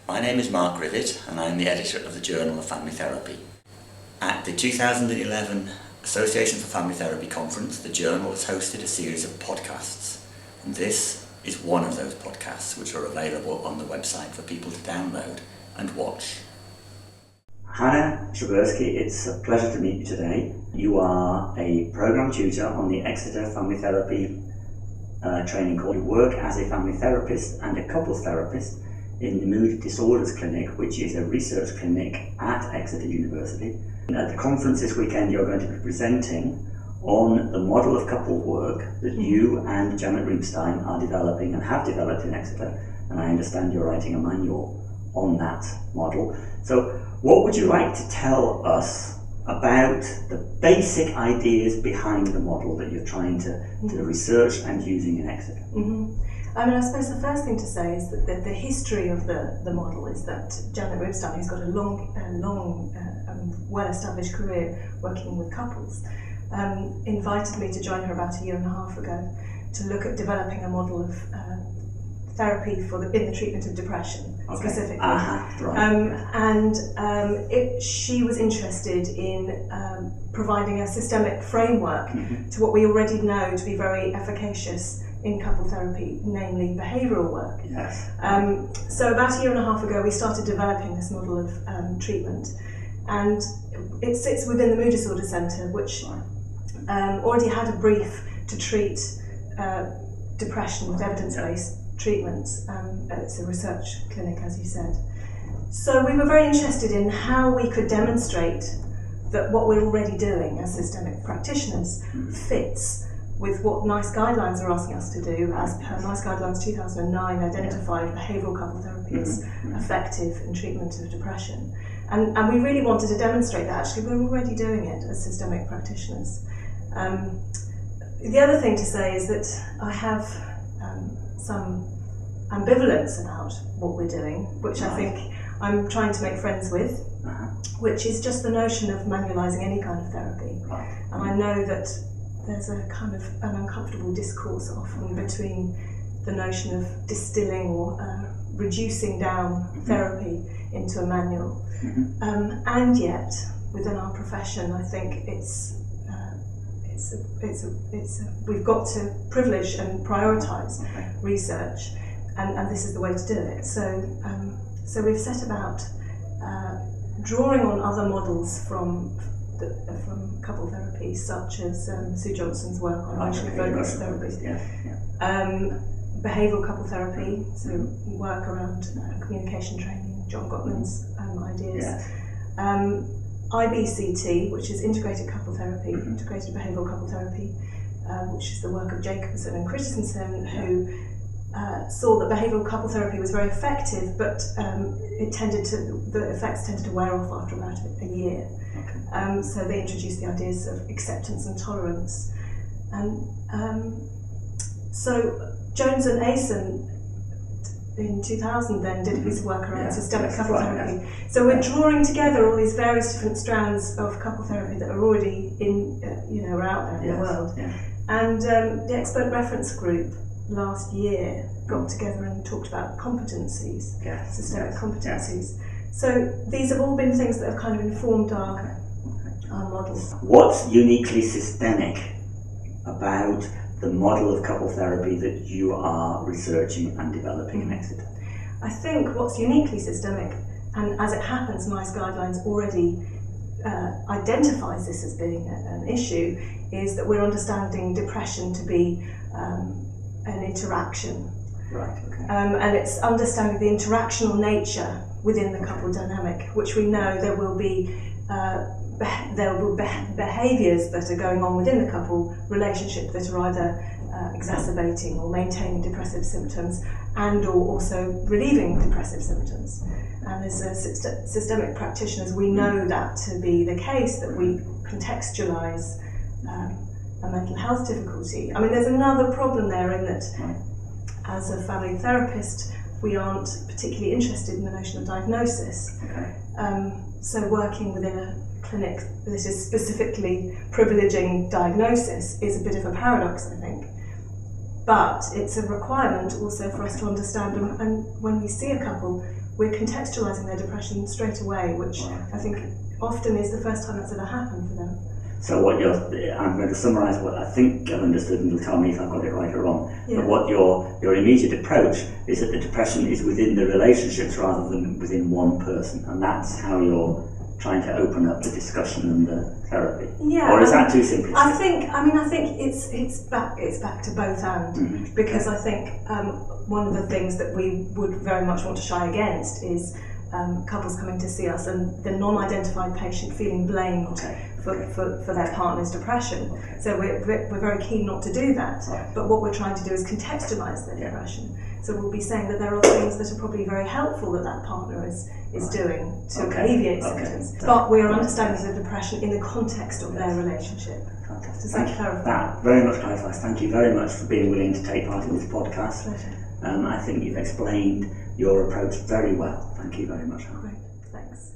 My name is Mark Rivett and I'm the editor of the Journal of Family Therapy. At the 2011 Association for Family Therapy Conference, the Journal has hosted a series of podcasts, and this is one of those podcasts which are available on the website for people to download and watch. Hannah Sherbersky, it's a pleasure to meet you today. You are a programme tutor on the Exeter Family Therapy training course. You work as a family therapist and a couples therapist in the Mood Disorders Clinic, which is a research clinic at Exeter University. And at the conference this weekend, you're going to be presenting on the model of couple work that you and Janet Reibstein are developing and have developed in Exeter, and I understand you're writing a manual on that model. So what would you like to tell us about the basic ideas behind the model that you're trying to research and using in Exeter? I suppose the first thing to say is that the history of the model is that Janet Reibstein, who's got a long well-established career working with couples, invited me to join her about a year and a half ago to look at developing a model of therapy in the treatment of depression, specifically. She was interested in providing a systemic framework to what we already know to be very efficacious in couple therapy, namely behavioural work. Yes. So about a year and a half ago we started developing this model of treatment, and it sits within the Mood Disorder Centre, which already had a brief to treat depression with evidence-based treatments. It's a research clinic, as you said. So we were very interested in how we could demonstrate that what we're already doing as systemic practitioners fits with what NICE guidelines are asking us to do. As per NICE guidelines 2009 identified behavioural couple therapy as effective in treatment of depression. And we really wanted to demonstrate that actually we're already doing it as systemic practitioners. The other thing to say is that I have some ambivalence about what we're doing, which I think I'm trying to make friends with, which is just the notion of manualising any kind of therapy. And I know that there's a kind of an uncomfortable discourse often between the notion of distilling or reducing down therapy into a manual, and yet within our profession, I think we've got to privilege and prioritise research, and this is the way to do it. So we've set about drawing on other models from couple therapy, such as Sue Johnson's work on emotionally focused therapy, behavioural couple therapy, so work around communication training, John Gottman's ideas, IBCT, which is integrated couple therapy, integrated behavioural couple therapy, which is the work of Jacobson and Christensen, who saw that behavioural couple therapy was very effective, but the effects tended to wear off after about a year. So they introduced the ideas of acceptance and tolerance. And so Jones and Ayson in 2000 then did a piece of work around systemic couple therapy. So we're drawing together all these various different strands of couple therapy that are already are out there in the world. And the expert reference group last year got together and talked about competencies, systemic competencies. So these have all been things that have kind of informed our models. What's uniquely systemic about the model of couple therapy that you are researching and developing in Exeter? I think what's uniquely systemic, and as it happens, NICE guidelines already identifies this as being an issue, is that we're understanding depression to be an interaction. And it's understanding the interactional nature within the couple dynamic, which we know there will be behaviours that are going on within the couple relationship that are either exacerbating or maintaining depressive symptoms and or also relieving depressive symptoms. And as systemic practitioners, we know that to be the case, that we contextualise a mental health difficulty. I mean, there's another problem there in that as a family therapist, we aren't particularly interested in the notion of diagnosis. So working within a clinic that is specifically privileging diagnosis is a bit of a paradox, I think. But it's a requirement also for us to understand, and when we see a couple, we're contextualising their depression straight away, which I think often is the first time that's ever happened for them. So I'm going to summarise what I think I've understood, and you'll tell me if I've got it right or wrong. Yeah. But what your immediate approach is that the depression is within the relationships rather than within one person, and that's how you're trying to open up the discussion and the therapy. Yeah. Or is that too simplistic? I think it's back to both and, because I think one of the things that we would very much want to shy against is couples coming to see us and the non-identified patient feeling blamed for their partner's depression. So we're very keen not to do that. Right. But what we're trying to do is contextualise their depression. So we'll be saying that there are things that are probably very helpful that partner is doing to alleviate symptoms. But we are understanding the depression in the context of their relationship. Fantastic. Does that clarify? That very much clarifies. Thank you very much for being willing to take part in this podcast. Pleasure. I think you've explained your approach very well. Thank you very much. Great, thanks.